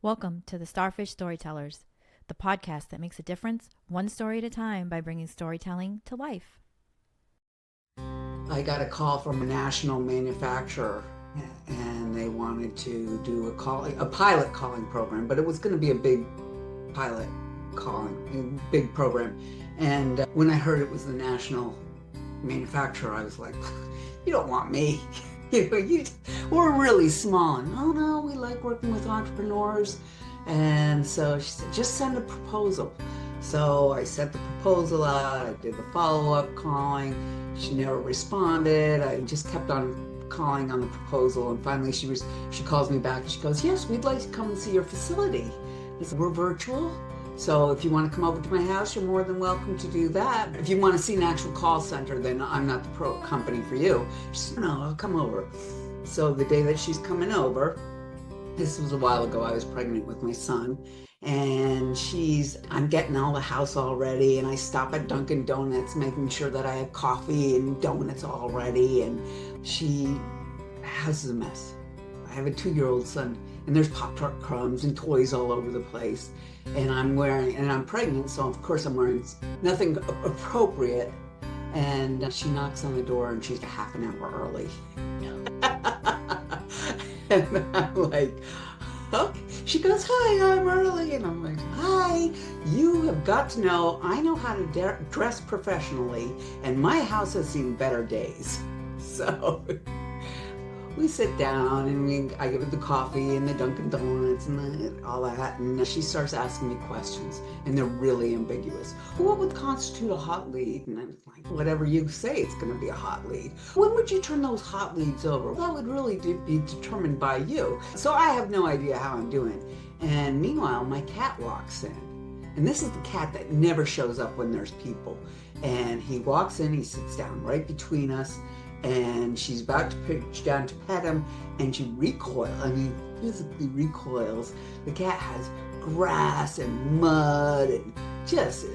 Welcome to the Starfish Storytellers, the podcast that makes a difference one story at a time by bringing storytelling to life. I got a call from a national manufacturer and they wanted to do a pilot calling program, but it was going to be a big pilot calling, a big program. And when I heard it was the national manufacturer, I was like, you don't want me. We're really small. And oh no, we like working with entrepreneurs. And so she said, just send a proposal. So I sent the proposal out, I did the follow-up calling. She never responded. I just kept on calling on the proposal. And finally she calls me back and she goes, yes, we'd like to come and see your facility. I said, we're virtual. So if you want to come over to my house, you're more than welcome to do that. If you want to see an actual call center, then I'm not the company for you. She said, no, I'll come over. So the day that she's coming over, this was a while ago, I was pregnant with my son, and I'm getting all the house all ready, and I stop at Dunkin' Donuts, making sure that I have coffee and donuts all ready, and house is a mess. I have a 2-year-old son, and there's Pop-Tart crumbs and toys all over the place. And I'm pregnant, so of course I'm wearing nothing appropriate. And she knocks on the door and she's half an hour early. And I'm like, okay. She goes, hi, I'm early. And I'm like, hi, you have got to know, I know how to dress professionally, and my house has seen better days. So we sit down and I give her the coffee and the Dunkin' Donuts and all that, and she starts asking me questions, and they're really ambiguous. What would constitute a hot lead? And I'm like, whatever you say, it's going to be a hot lead. When would you turn those hot leads over? That would really be determined by you. So I have no idea how I'm doing. And meanwhile, my cat walks in. And this is the cat that never shows up when there's people. And he walks in, he sits down right between us, and she's about to pitch down to pet him, and she physically recoils. The cat has grass and mud and just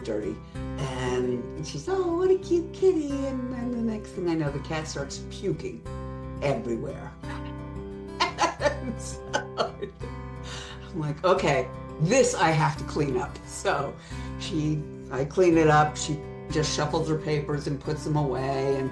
dirty. And she's, oh, what a cute kitty. And then the next thing I know, the cat starts puking everywhere. And so I'm like, okay, this I have to clean up. So I clean it up. She just shuffles her papers and puts them away, and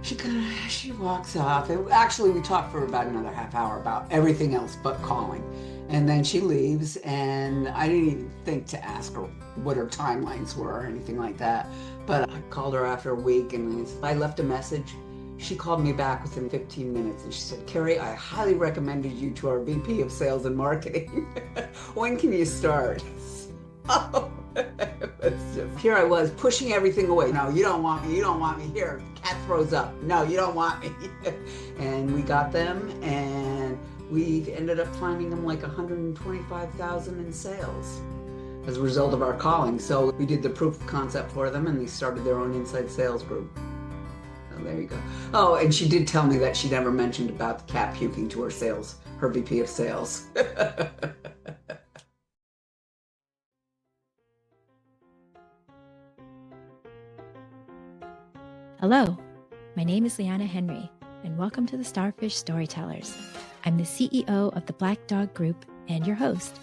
she walks off. And actually, we talked for about another half hour about everything else but calling. And then she leaves, and I didn't even think to ask her what her timelines were or anything like that. But I called her after a week, and I left a message. She called me back within 15 minutes, and she said, Ceri, I highly recommended you to our VP of Sales and Marketing. When can you start? Oh, here I was pushing everything away. No, you don't want me. You don't want me. Here, cat throws up. No, you don't want me. And we got them, and we ended up finding them like 125,000 in sales as a result of our calling. So we did the proof of concept for them, and they started their own inside sales group. So there you go. Oh, and she did tell me that she never mentioned about the cat puking to her VP of sales. Hello, my name is Liana Henry, and welcome to the Starfish Storytellers. I'm the CEO of the Black Dog Group and your host.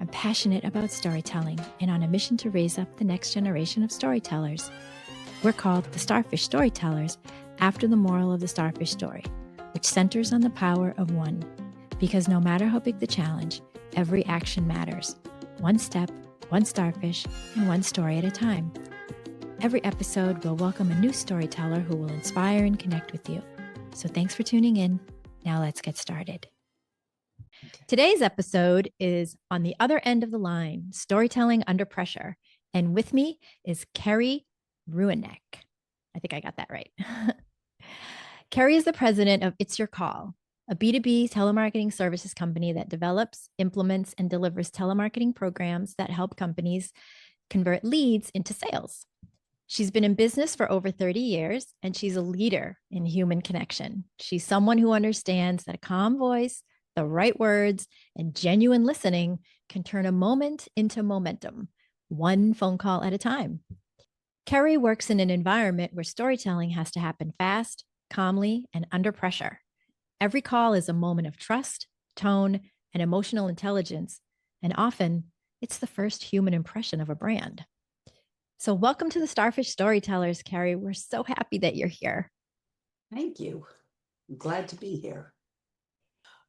I'm passionate about storytelling and on a mission to raise up the next generation of storytellers. We're called the Starfish Storytellers after the moral of the Starfish story, which centers on the power of one. Because no matter how big the challenge, every action matters. One step, one starfish, and one story at a time. Every episode will welcome a new storyteller who will inspire and connect with you. So thanks for tuning in. Now let's get started. Today's episode is on the other end of the line, storytelling under pressure. And with me is Ceri Ruenheck. I think I got that right. Ceri is the president of It's Your Call, a B2B telemarketing services company that develops, implements, and delivers telemarketing programs that help companies convert leads into sales. She's been in business for over 30 years, and she's a leader in human connection. She's someone who understands that a calm voice, the right words, and genuine listening can turn a moment into momentum, one phone call at a time. Ceri works in an environment where storytelling has to happen fast, calmly, and under pressure. Every call is a moment of trust, tone, and emotional intelligence. And often it's the first human impression of a brand. So, welcome to the Starfish Storytellers, Ceri. We're so happy that you're here. Thank you. I'm glad to be here.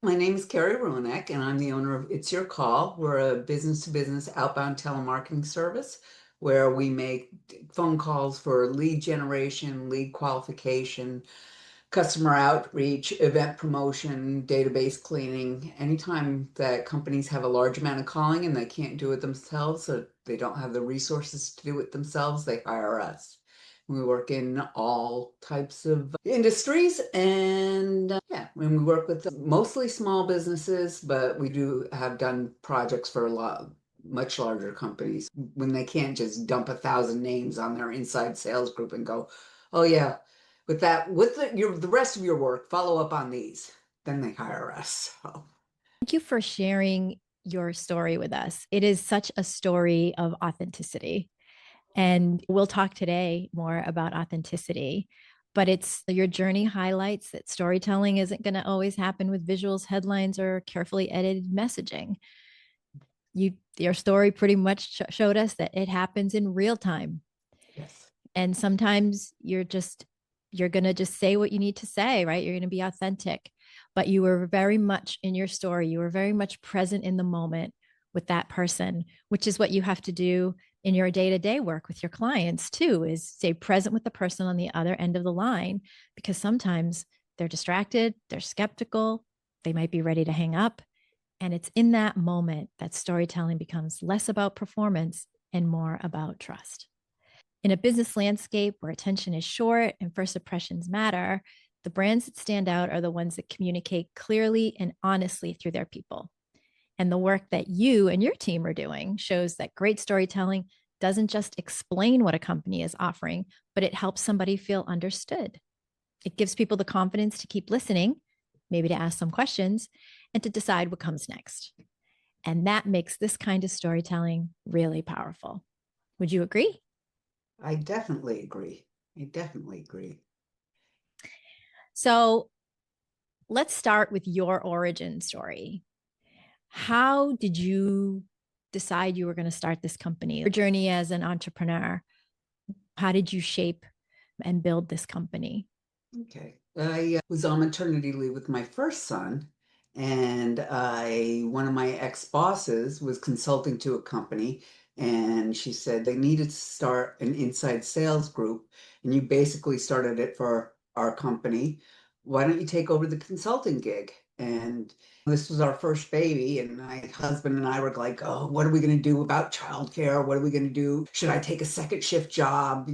My name is Ceri Ruenheck, and I'm the owner of It's Your Call. We're a business-to-business outbound telemarketing service where we make phone calls for lead generation, lead qualification, customer outreach, event promotion, database cleaning. Anytime that companies have a large amount of calling and they can't do it themselves, or they don't have the resources to do it themselves, they hire us. We work in all types of industries and when we work with mostly small businesses, but we do have done projects for a lot much larger companies when they can't just dump 1,000 names on their inside sales group and go, oh yeah, with the rest of your work, follow up on these. Then they hire us. So. Thank you for sharing your story with us. It is such a story of authenticity. And we'll talk today more about authenticity, but it's your journey highlights that storytelling isn't going to always happen with visuals, headlines, or carefully edited messaging. Your story pretty much showed us that it happens in real time. Yes. And sometimes you're going to just say what you need to say, right? You're going to be authentic, but you were very much in your story. You were very much present in the moment with that person, which is what you have to do in your day-to-day work with your clients too, is stay present with the person on the other end of the line, because sometimes they're distracted, they're skeptical, they might be ready to hang up. And it's in that moment that storytelling becomes less about performance and more about trust. In a business landscape where attention is short and first impressions matter, the brands that stand out are the ones that communicate clearly and honestly through their people. And the work that you and your team are doing shows that great storytelling doesn't just explain what a company is offering, but it helps somebody feel understood. It gives people the confidence to keep listening, maybe to ask some questions, and to decide what comes next. And that makes this kind of storytelling really powerful. Would you agree? I definitely agree. I definitely agree. So let's start with your origin story. How did you decide you were going to start this company? Your journey as an entrepreneur, how did you shape and build this company? Okay. I was on maternity leave with my first son, and one of my ex-bosses was consulting to a company, and she said they needed to start an inside sales group, and you basically started it for our company. Why don't you take over the consulting gig? And this was our first baby, and my husband and I were like, oh, what are we going to do about childcare? What are we going to do? Should I take a second shift job?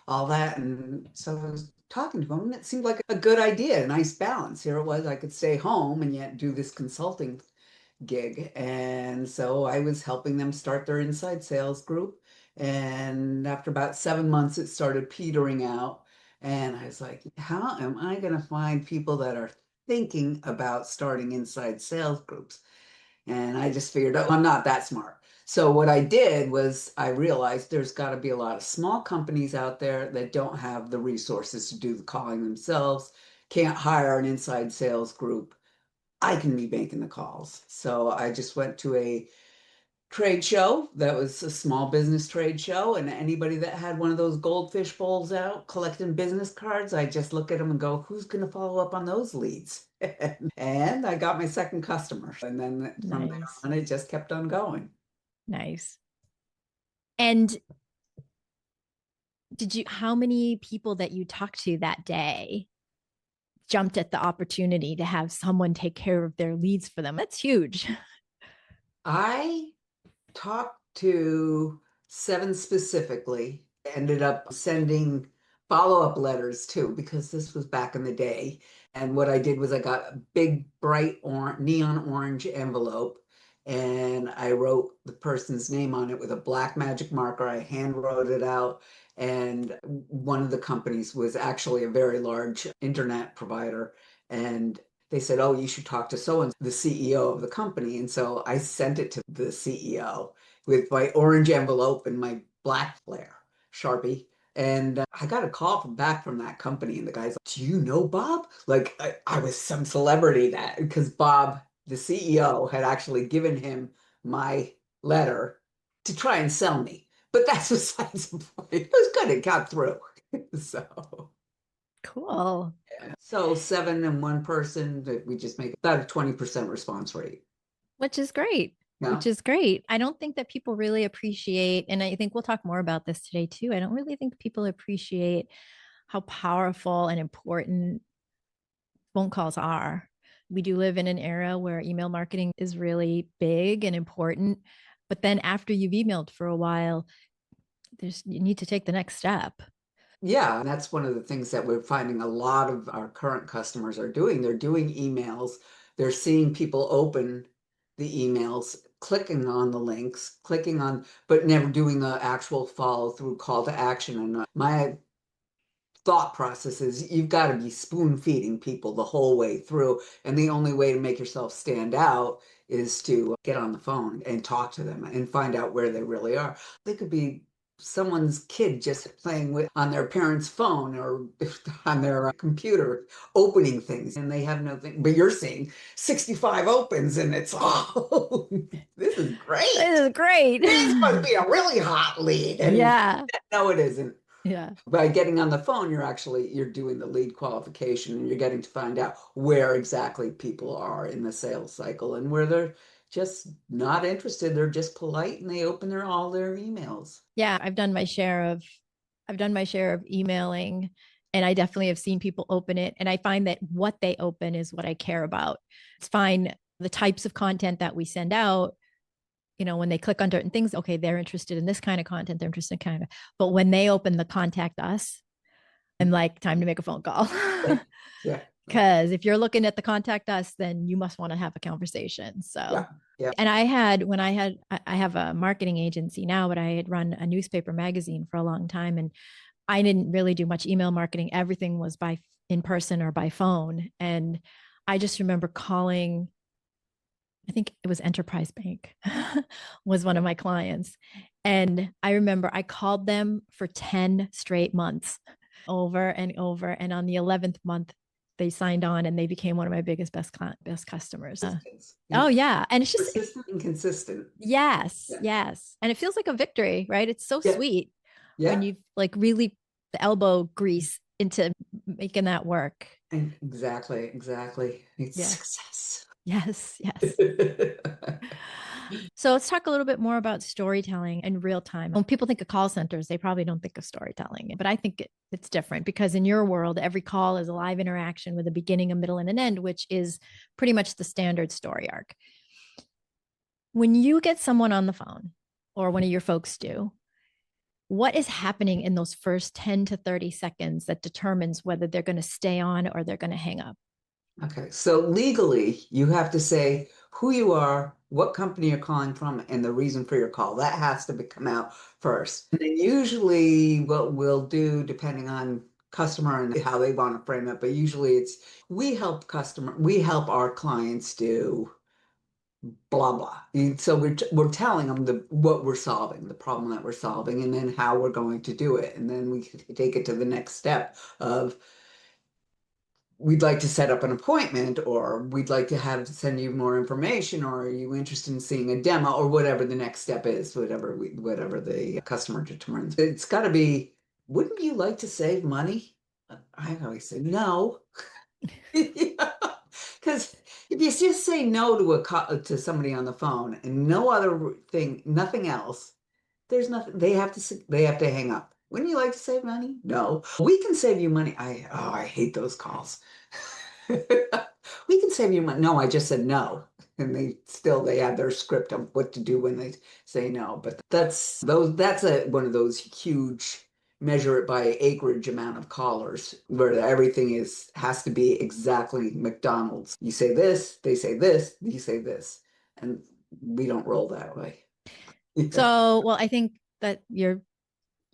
All that. And so I was talking to him, and it seemed like a good idea, a nice balance. Here it was, I could stay home and yet do this consulting gig. And so I was helping them start their inside sales group. And after about 7 months, it started petering out. And I was like, how am I going to find people that are thinking about starting inside sales groups? And I just figured, oh, I'm not that smart. So what I did was I realized there's got to be a lot of small companies out there that don't have the resources to do the calling themselves, can't hire an inside sales group. I can be making the calls. So I just went to a trade show that was a small business trade show, and anybody that had one of those goldfish bowls out collecting business cards, I just look at them and go, who's going to follow up on those leads? And I got my second customer. And then from there Nice. on, it just kept on going. Nice. And how many people that you talked to that day jumped at the opportunity to have someone take care of their leads for them? That's huge. I talked to 7 specifically, ended up sending follow-up letters too, because this was back in the day. And what I did was I got a big, bright neon orange envelope, and I wrote the person's name on it with a black magic marker. I hand wrote it out. And one of the companies was actually a very large internet provider. And they said, oh, you should talk to so and the CEO of the company. And so I sent it to the CEO with my orange envelope and my black flare Sharpie. And I got a call back from that company, and the guy's like, do you know Bob? Like I was some celebrity that because Bob the CEO had actually given him my letter to try and sell me. But that's besides the point. It was good. It got through. So, Cool. yeah. So 7 and 1 person that we just make about a 20% response rate. Which is great. Yeah. Which is great. I don't think that people really appreciate, and I think we'll talk more about this today too. I don't really think people appreciate how powerful and important phone calls are. We do live in an era where email marketing is really big and important. But then after you've emailed for a while, you need to take the next step. Yeah, and that's one of the things that we're finding a lot of our current customers are doing. They're doing emails, they're seeing people open the emails, clicking on the links, clicking on, but never doing the actual follow through call to action. And my thought process is you've got to be spoon feeding people the whole way through. And the only way to make yourself stand out is to get on the phone and talk to them and find out where they really are. They could be someone's kid just playing with on their parents' phone or on their computer opening things and they have nothing, but you're seeing 65 opens and it's, oh, this is This great. is great. This must be a really hot lead. And Yeah. no, it isn't. Yeah. By getting on the phone, you're doing the lead qualification and you're getting to find out where exactly people are in the sales cycle and where they're just not interested. They're just polite and they open all their emails. Yeah. I've done my share of emailing, and I definitely have seen people open it. And I find that what they open is what I care about. It's fine. The types of content that we send out, when they click on certain things, okay, they're interested in this kind of content, they're interested in kind of, but when they open the contact us, I'm like, time to make a phone call. Yeah. Because if you're looking at the contact us, then you must want to have a conversation. So, Yeah. Yeah. and I have a marketing agency now, but I had run a newspaper magazine for a long time. And I didn't really do much email marketing. Everything was by in person or by phone. And I just remember calling, I think it was Enterprise Bank was one of my clients. And I remember I called them for 10 straight months over and over. And on the 11th month, they signed on and they became one of my best customers. Oh yeah. And it's just Persistent and consistent. yes, Yeah. yes. And it feels like a victory, right? It's so Yeah. sweet when Yeah. you like really the elbow grease into making that work. Exactly. It's Yeah. success. Yes, yes. So let's talk a little bit more about storytelling in real time. When people think of call centers, they probably don't think of storytelling, but I think it's different because in your world, every call is a live interaction with a beginning, a middle, and an end, which is pretty much the standard story arc. When you get someone on the phone or one of your folks do, what is happening in those first 10 to 30 seconds that determines whether they're going to stay on or they're going to hang up? Okay, so legally, you have to say who you are, what company you're calling from, and the reason for your call. That has to come out first. And then usually what we'll do, depending on customer and how they want to frame it, but usually it's we help our clients do blah blah. And so we're telling them what we're solving, the problem that we're solving, and then how we're going to do it. And then we take it to the next step of we'd like to set up an appointment or we'd like to have send you more information or are you interested in seeing a demo or whatever the next step is, whatever the customer determines. It's got to be, wouldn't you like to save money? I always say no. Because if you just say no to somebody on the phone and no other thing, nothing else, there's nothing. They have to hang up. Wouldn't you like to save money? No. We can save you money. I hate those calls. We can save you money. No, I just said no. And they have their script of what to do when they say no. But that's one of those huge measure it by acreage amount of callers where everything has to be exactly McDonald's. You say this, they say this, you say this. And we don't roll that way. So, well, I think that you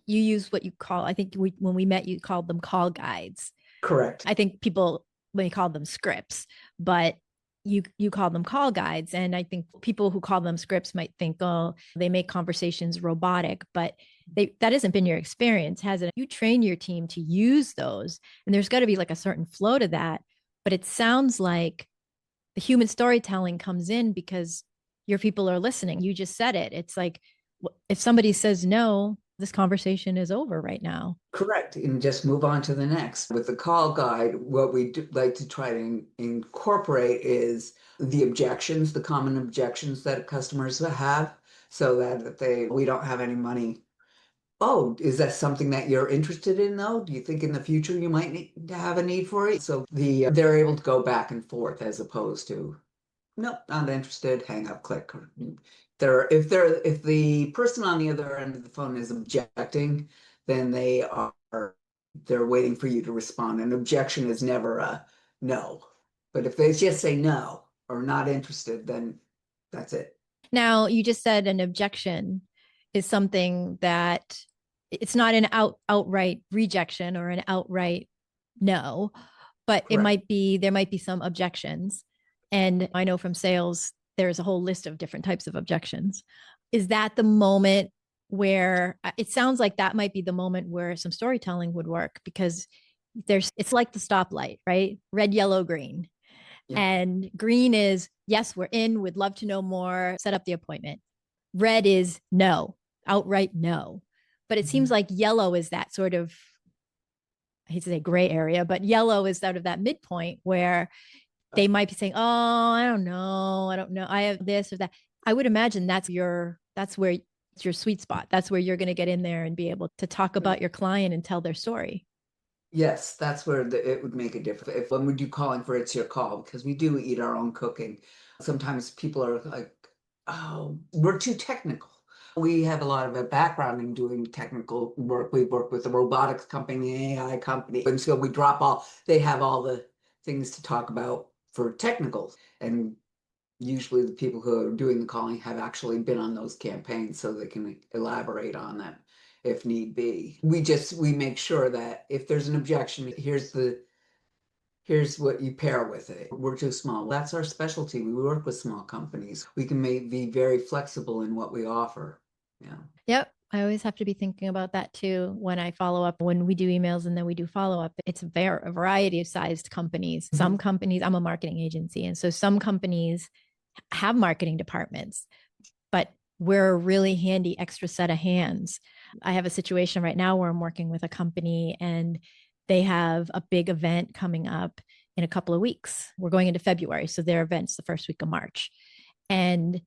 use what you call, I think when we met, you called them call guides. Correct. I think people may call them scripts, but you call them call guides. And I think people who call them scripts might think, oh, they make conversations robotic, but that hasn't been your experience, has it? You train your team to use those, and there's got to be like a certain flow to that. But it sounds like the human storytelling comes in because your people are listening. You just said it. It's like if somebody says no, this conversation is over right now. Correct. And just move on to the next. With the call guide, what we do like to try to incorporate is the objections, the common objections that customers have, so that if we don't have any money. Oh, is that something that you're interested in though? Do you think in the future you might need to have a need for it? So they're able to go back and forth as opposed to nope, not interested, hang up, click. If the person on the other end of the phone is objecting, then they're waiting for you to respond. An objection is never a no. But if they just say no or not interested, then that's it. Now, you just said an objection is something that it's not an outright rejection or an outright no, but Correct. there might be some objections. And I know from sales, there's a whole list of different types of objections. Is that the moment where it sounds like that might be the moment where some storytelling would work because it's like the stoplight, right? Red, yellow, green. Yeah. And green is, yes, we're in, we'd love to know more, set up the appointment. Red is no, outright no. But it seems like yellow is that sort of, I hate to say gray area, but yellow is sort of that midpoint where they might be saying, oh, I don't know. I have this or that. I would imagine that's where it's your sweet spot. That's where you're going to get in there and be able to talk about your client and tell their story. Yes, that's where it would make a difference. If when we do calling for It's Your Call, because we do eat our own cooking, sometimes people are like, oh, we're too technical. We have a lot of a background in doing technical work. We work with a robotics company, AI company. And so they have all the things to talk about for technicals. And usually the people who are doing the calling have actually been on those campaigns so they can elaborate on that if need be. We make sure that if there's an objection, here's what you pair with it. We're too small. That's our specialty. We work with small companies. We can be very flexible in what we offer. Yeah. Yep. I always have to be thinking about that too when I follow up, when we do emails and then we do follow up. It's a variety of sized companies. Some companies, I'm a marketing agency. And so some companies have marketing departments, but we're a really handy extra set of hands. I have a situation right now where I'm working with a company and they have a big event coming up in a couple of weeks. We're going into February. So their event's the first week of March. And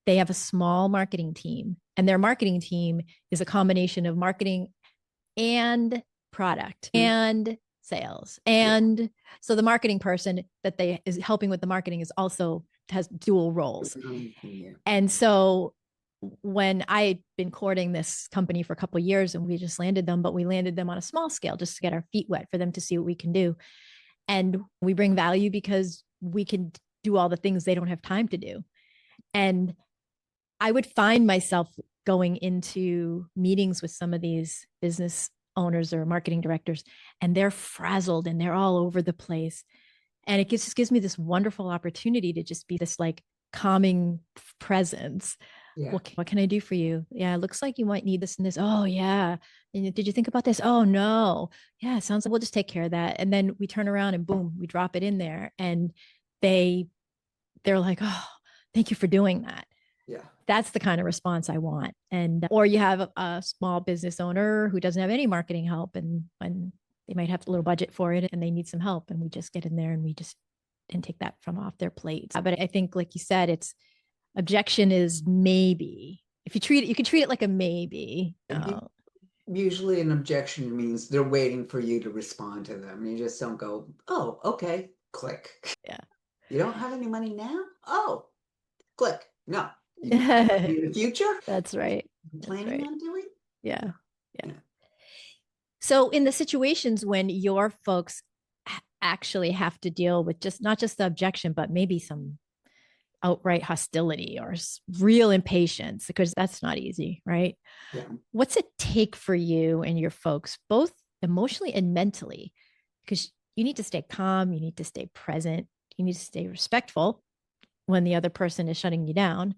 they have a small marketing team, and their marketing team is a combination of marketing and product and sales. And so the marketing person that they is helping with the marketing is also has dual roles. And so when I had been courting this company for a couple of years and we just landed them, but we landed them on a small scale just to get our feet wet for them to see what we can do. And we bring value because we can do all the things they don't have time to do. And I would find myself going into meetings with some of these business owners or marketing directors, and they're frazzled and they're all over the place. And it just gives me this wonderful opportunity to just be this like calming presence. Yeah. What can I do for you? Yeah, it looks like you might need this and this. Oh, yeah. And did you think about this? Oh, no. Yeah, it sounds like we'll just take care of that. And then we turn around and boom, we drop it in there. And they're like, oh, thank you for doing that. Yeah. That's the kind of response I want. And or you have a small business owner who doesn't have any marketing help and they might have a little budget for it and they need some help. And we just get in there and and take that from off their plates. But I think, like you said, objection is maybe. If you can treat it like a maybe. Usually an objection means they're waiting for you to respond to them. You just don't go, oh, okay, click. Yeah. You don't have any money now? Oh, click. No. In the future? That's right. Planning on doing? Yeah. So in the situations when your folks actually have to deal with not just the objection, but maybe some outright hostility or real impatience, because that's not easy, right? Yeah. What's it take for you and your folks, both emotionally and mentally? Because you need to stay calm, you need to stay present, you need to stay respectful when the other person is shutting you down.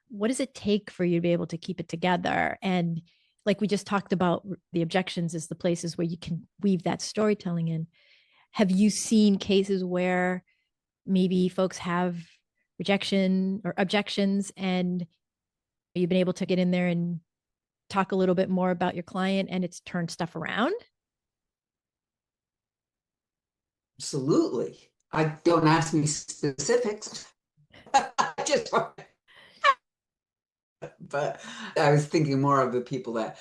What does it take for you to be able to keep it together? And like we just talked about, the objections is the places where you can weave that storytelling in. Have you seen cases where maybe folks have rejection or objections, and you've been able to get in there and talk a little bit more about your client and it's turned stuff around? Absolutely. I don't ask me specifics. I just, but I was thinking more of the people that,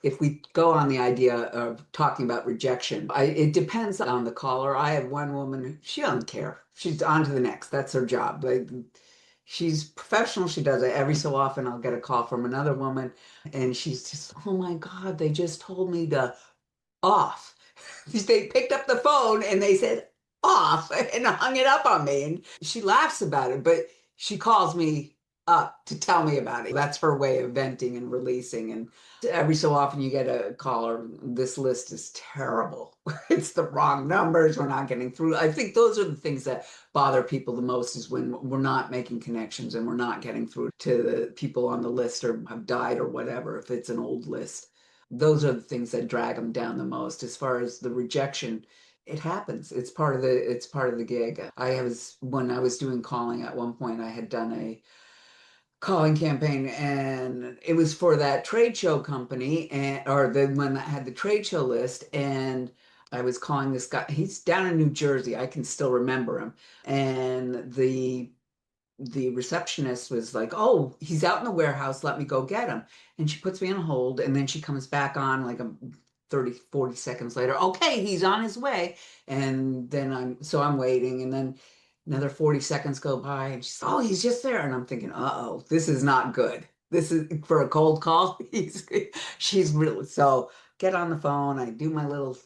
if we go on the idea of talking about rejection, it depends on the caller. I have one woman, she doesn't care. She's on to the next. That's her job. Like, she's professional. She does it every so often. I'll get a call from another woman, and she's just, oh my God, they just told me to off. They picked up the phone and they said off and hung it up on me. And she laughs about it, but she calls me up to tell me about it. That's her way of venting and releasing. And every so often you get a caller, this list is terrible. It's the wrong numbers. We're not getting through. I think those are the things that bother people the most, is when we're not making connections and we're not getting through to the people on the list or have died or whatever, if it's an old list. Those are the things that drag them down the most. As far as the rejection, it happens. It's part of the gig. When I was doing calling at one point, I had done a calling campaign, and it was for that trade show company, and or the one that had the trade show list. And I was calling this guy. He's down in New Jersey. I can still remember him. And the receptionist was like, "Oh, he's out in the warehouse. Let me go get him." And she puts me on hold, and then she comes back on like 30, 40 seconds later. "Okay, he's on his way." And then I'm waiting, and then another 40 seconds go by, and she's, "Oh, he's just there." And I'm thinking, "Uh-oh, this is not good. This is for a cold call." She's really, so get on the phone. I do my little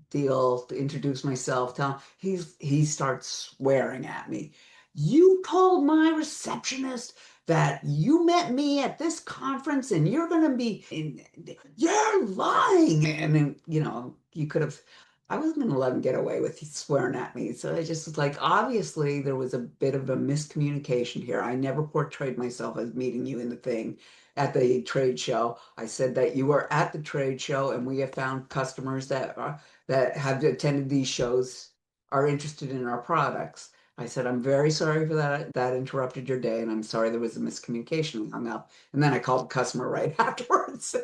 deal to introduce myself, tell him. He starts swearing at me. "You told my receptionist that you met me at this conference and you're going to be in, you're lying." And then, you could have, I wasn't going to let him get away with swearing at me. So I just was like, obviously there was a bit of a miscommunication here. I never portrayed myself as meeting you in the thing at the trade show. I said that you were at the trade show, and we have found customers that have attended these shows are interested in our products. I said, "I'm very sorry for that. That interrupted your day, and I'm sorry there was a miscommunication." We hung up. And then I called the customer right afterwards.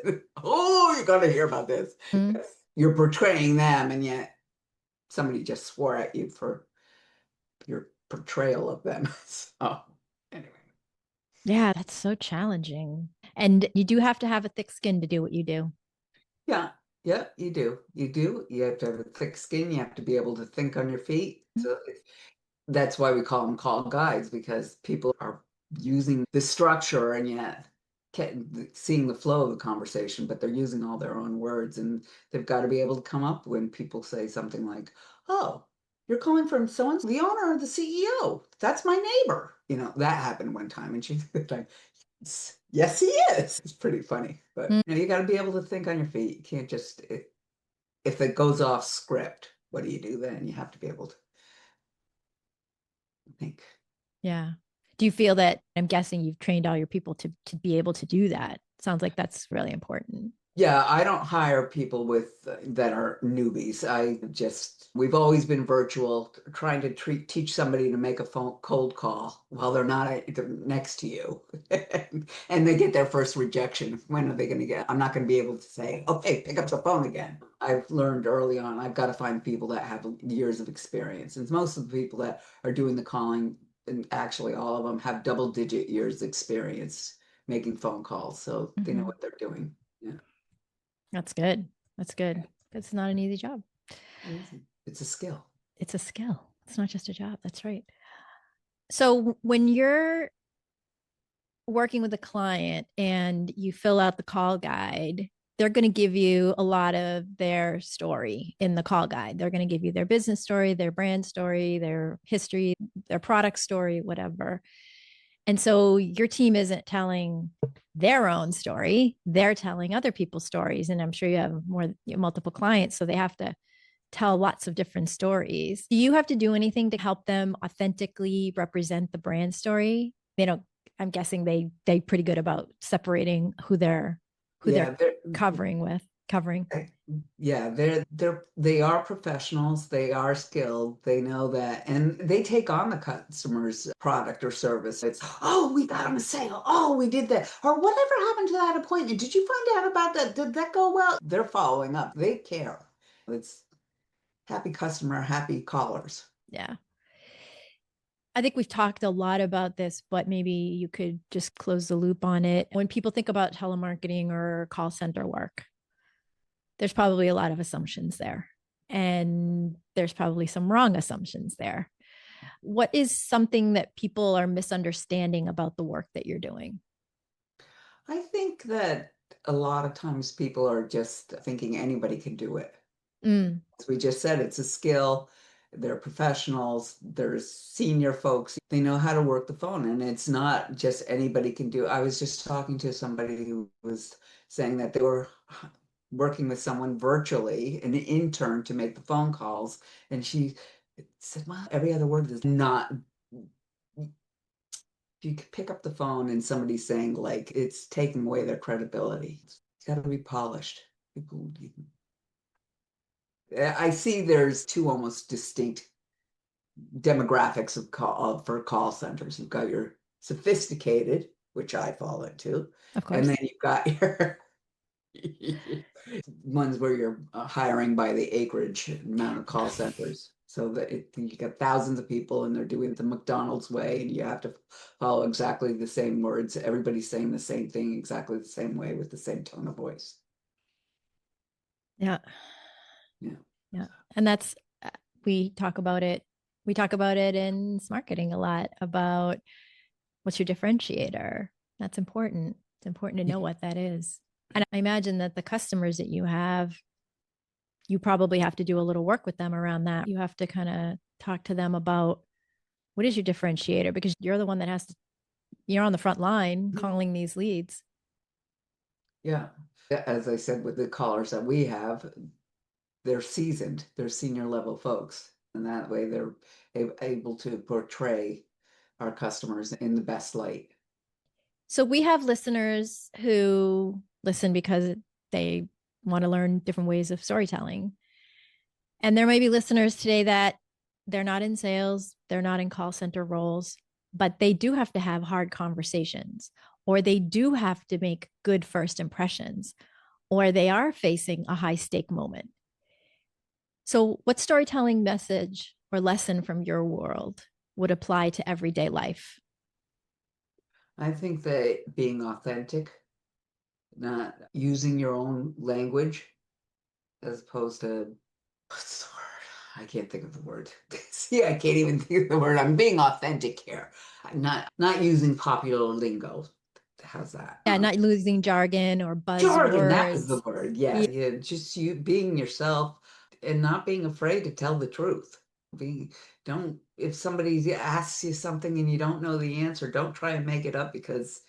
"Oh, you got to hear about this." Mm. You're portraying them, and yet somebody just swore at you for your portrayal of them. So, anyway. Yeah, that's so challenging. And you do have to have a thick skin to do what you do. Yeah, yeah, you do. You do. You have to have a thick skin. You have to be able to think on your feet. So that's why we call them call guides, because people are using the structure and yet seeing the flow of the conversation, but they're using all their own words, and they've got to be able to come up when people say something like, "Oh, you're calling from so and so, the owner or the CEO. That's my neighbor." That happened one time, and she's like, "Yes, he is." It's pretty funny, but Mm. you got to be able to think on your feet. You can't just, if it goes off script, what do you do then? You have to be able to think. Yeah. Do you feel that, I'm guessing you've trained all your people to be able to do that? Sounds like that's really important. Yeah, I don't hire people that are newbies. We've always been virtual, trying to teach somebody to make a phone cold call while they're next to you. And they get their first rejection. When are they going to get? I'm not going to be able to say, "Okay, pick up the phone again." I've learned early on, I've got to find people that have years of experience. And most of the people that are doing the calling, and actually all of them, have double-digit years experience making phone calls. So they know Mhm. what they're doing. Yeah. That's good. That's good. It's not an easy job. Easy. It's a skill. It's a skill. It's not just a job. That's right. So when you're working with a client and you fill out the call guide, they're going to give you a lot of their story in the call guide. They're going to give you their business story, their brand story, their history, their product story, whatever. And so your team isn't telling their own story, they're telling other people's stories. And I'm sure you have multiple clients, so they have to tell lots of different stories. Do you have to do anything to help them authentically represent the brand story? They don't, I'm guessing they're pretty good about separating who they're Yeah, covering with. covering. Yeah, they are professionals, they are skilled, they know that, and they take on the customer's product or service. It's, oh, we got them a sale. Oh, we did that. Or whatever happened to that appointment? Did you find out about that? Did that go well? They're following up. They care. It's happy customer, happy callers. Yeah. I think we've talked a lot about this, but maybe you could just close the loop on it. When people think about telemarketing or call center work, there's probably a lot of assumptions there. And there's probably some wrong assumptions there. What is something that people are misunderstanding about the work that you're doing? I think that a lot of times people are just thinking anybody can do it. Mm, As we just said, it's a skill. They're professionals. There's senior folks. They know how to work the phone, and it's not just anybody can do. I was just talking to somebody who was saying that they were working with someone virtually, an intern to make the phone calls, and she said, "Well, every other word is not." You could pick up the phone and somebody's saying like it's taking away their credibility. It's got to be polished. People, I see there's two almost distinct demographics for call centers. You've got your sophisticated, which I fall into, of course. and then you've got your ones where you're hiring by the acreage amount of call centers. So that you got thousands of people and they're doing it the McDonald's way, and you have to follow exactly the same words. Everybody's saying the same thing exactly the same way with the same tone of voice. Yeah. Yeah. Yeah. And that's, we talk about it. We talk about it in marketing a lot about what's your differentiator. That's important. It's important to know what that is. And I imagine that the customers that you have, you probably have to do a little work with them around that. You have to kind of talk to them about what is your differentiator, because you're the one that has to, you're on the front line calling these leads. Yeah. As I said, with the callers that we have, they're seasoned, they're senior level folks. And that way they're able to portray our customers in the best light. So we have listeners who listen because they want to learn different ways of storytelling. And there may be listeners today that they're not in sales, they're not in call center roles, but they do have to have hard conversations, or they do have to make good first impressions, or they are facing a high stake moment. So, what storytelling message or lesson from your world would apply to everyday life? I think that being authentic, not using your own language as opposed to, what's the word? I can't think of the word. See, I can't even think of the word. I'm being authentic here. I'm not using popular lingo. How's that? Yeah, not losing jargon or Jargon, that was the buzzwords. word. Yeah, yeah, just you being yourself and not being afraid to tell the truth. Be don't if somebody asks you something and you don't know the answer, don't try and make it up because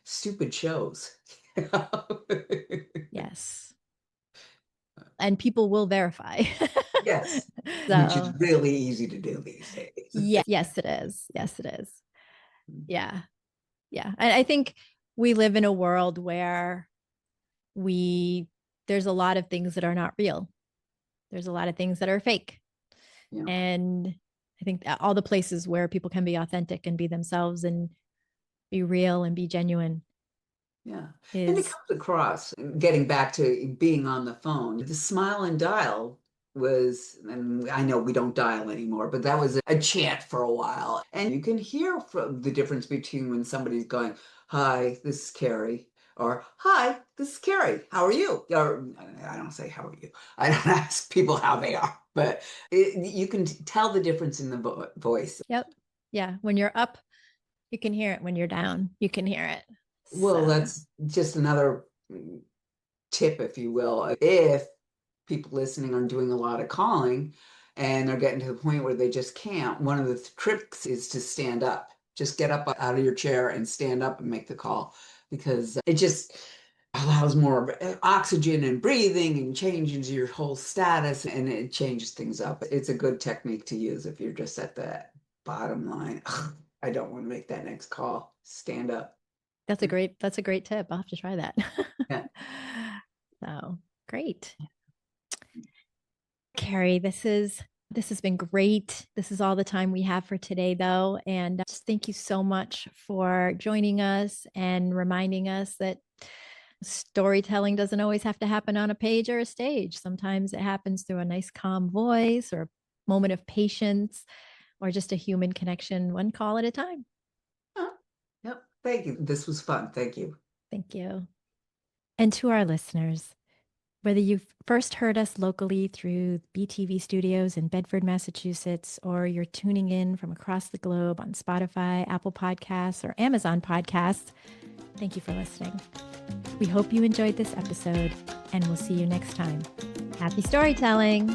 stupid shows. Yes. And people will verify. Yes, which is So, really easy to do these days. yeah, yes, it is. Yes, it is. Yeah. Yeah. And I think we live in a world where we, there's a lot of things that are not real. There's a lot of things that are fake. Yeah. And I think that all the places where people can be authentic and be themselves and be real and be genuine Yeah. And it is, comes across, getting back to being on the phone, the smile and dial was, and I know we don't dial anymore, but that was a chant for a while. And you can hear from the difference between when somebody's going, "Hi, this is Ceri," or "Hi, this is Ceri. How are you?" Or I don't say, "How are you?" I don't ask people how they are, but you can tell the difference in the voice. yep. Yeah. When you're up, you can hear it. When you're down, you can hear it. Well, So, that's just another tip, if you will. If people listening are doing a lot of calling and they're getting to the point where they just can't, one of the tricks is to stand up. Just get up out of your chair and stand up and make the call because it just allows more oxygen and breathing and changes your whole status and it changes things up. It's a good technique to use if you're just at the bottom line. I don't want to make that next call. Stand up. that's a great tip. I'll have to try that. Yeah. So Great. Ceri, this has been great. This is all the time we have for today, though. And just thank you so much for joining us and reminding us that storytelling doesn't always have to happen on a page or a stage. Sometimes it happens through a nice, calm voice or a moment of patience or just a human connection, one call at a time. Yep. Thank you. This was fun. Thank you. Thank you. And to our listeners, whether you've first heard us locally through BTV studios in Bedford, Massachusetts, or you're tuning in from across the globe on Spotify, Apple Podcasts, or Amazon Podcasts, thank you for listening. We hope you enjoyed this episode, and we'll see you next time. Happy storytelling!